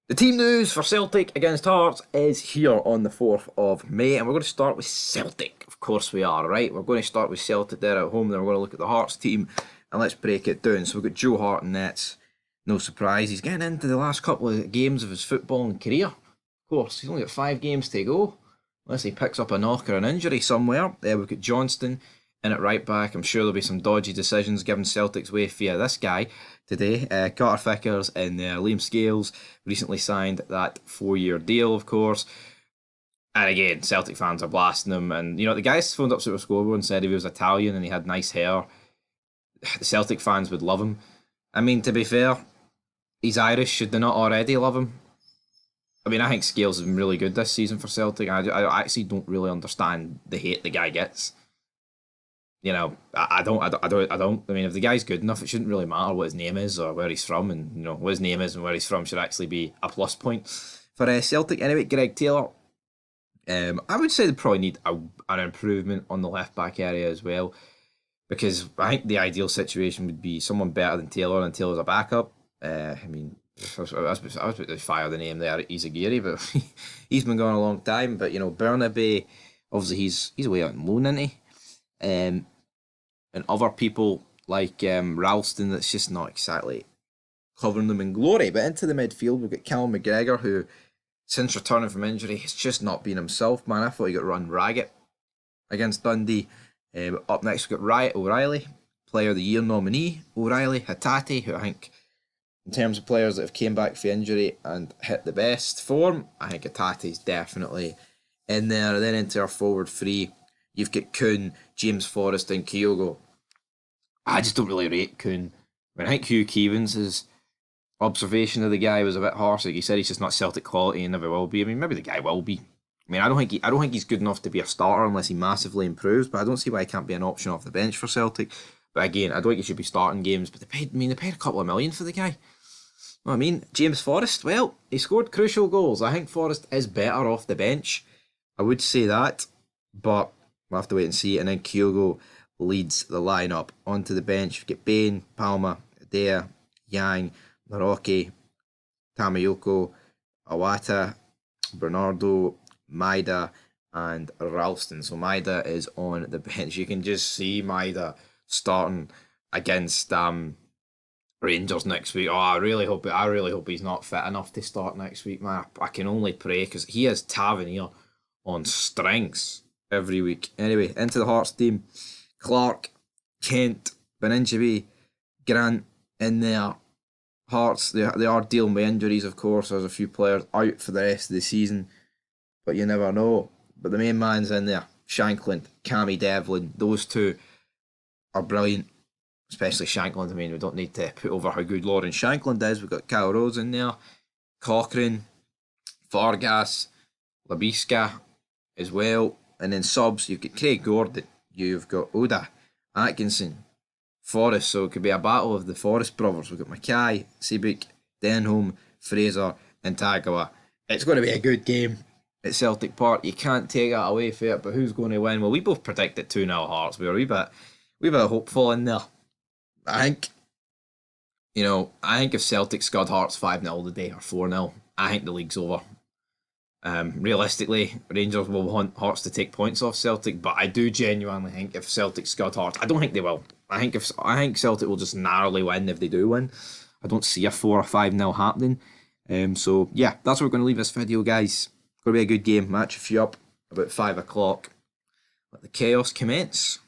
The team news for Celtic against Hearts is here on the 4th of May, and we're going to start with Celtic. Of course we are, right? We're going to start with Celtic there at home, then we're going to look at the Hearts team, and let's break it down. So we've got Joe Hart in nets. No surprise, he's getting into the last couple of games of his footballing career. Of course, he's only got 5 games to go, unless he picks up a knock or an injury somewhere. We've got Johnston in at right back. I'm sure there'll be some dodgy decisions given Celtic's way via this guy today. Carter Vickers and Liam Scales recently signed that 4-year deal, of course. And again, Celtic fans are blasting him. And, the guys phoned up Super Scoreboard and said if he was Italian and he had nice hair, the Celtic fans would love him. I mean, to be fair, he's Irish. Should they not already love him? I mean, I think Scales has been really good this season for Celtic. I actually don't really understand the hate the guy gets. I don't. I mean, if the guy's good enough, it shouldn't really matter what his name is or where he's from, and what his name is and where he's from should actually be a plus point for Celtic. Anyway, Greg Taylor. I would say they probably need an improvement on the left back area as well, because I think the ideal situation would be someone better than Taylor, and Taylor's a backup. I mean, I was about to fire the name there, Izagiri, but he's been gone a long time. But Burnaby, obviously he's away on loan, isn't he? And other people like Ralston, that's just not exactly covering them in glory. But into the midfield, we've got Callum McGregor, who, since returning from injury, has just not been himself, man. I thought he got run ragged against Dundee. Up next, we've got Riot O'Reilly, Player of the Year nominee. O'Reilly, Hatate, who I think, in terms of players that have came back from injury and hit the best form, I think Hatate's definitely in there. And then into our forward three, you've got Kuhn, James Forrest, and Kyogo. I just don't really rate Kuhn. I think Hugh Keevans' observation of the guy was a bit harsh. Like he said, he's just not Celtic quality and never will be. I mean, maybe the guy will be. I mean, I don't think he's good enough to be a starter unless he massively improves. But I don't see why he can't be an option off the bench for Celtic. But again, I don't think he should be starting games. But they paid a couple of million for the guy. Well, I mean, James Forrest, well, he scored crucial goals. I think Forrest is better off the bench. I would say that, but we'll have to wait and see. And then Kyogo leads the lineup. Onto the bench, we've got Bain, Palma, Adair, Yang, Naroki, Tamayoko, Awata, Bernardo, Maida, and Ralston. So Maida is on the bench. You can just see Maida starting against Rangers next week. Oh, I really hope he's not fit enough to start next week, man. I can only pray, because he has Tavernier on strings every week. Anyway, into the Hearts team. Clark, Kent, Beninjabi, Grant in there. Hearts, they are dealing with injuries, of course. There's a few players out for the rest of the season, but you never know. But the main man's in there. Shankland, Cammy Devlin, those two are brilliant. Especially Shankland. I mean, we don't need to put over how good Lauren Shankland is. We've got Kyle Rose in there, Cochrane, Vargas, Labiska as well. And then subs, you've got Craig Gordon, you've got Oda, Atkinson, Forrest. So it could be a battle of the Forrest brothers. We've got Mackay, Sibik, Denholm, Fraser, and Tagawa. It's going to be a good game at Celtic Park. You can't take that away from it. But who's going to win? Well, we both predicted 2-0 Hearts. We were a wee bit hopeful in there. I think if Celtic scud Hearts 5-0 today or 4-0, I think the league's over. Realistically, Rangers will want Hearts to take points off Celtic, but I do genuinely think if Celtic scud Hearts, I don't think they will. I think Celtic will just narrowly win if they do win. I don't see a 4 or 5-0 happening. So yeah, that's where we're going to leave this video, guys. It's going to be a good game. Match a few up about 5 o'clock. Let the chaos commence.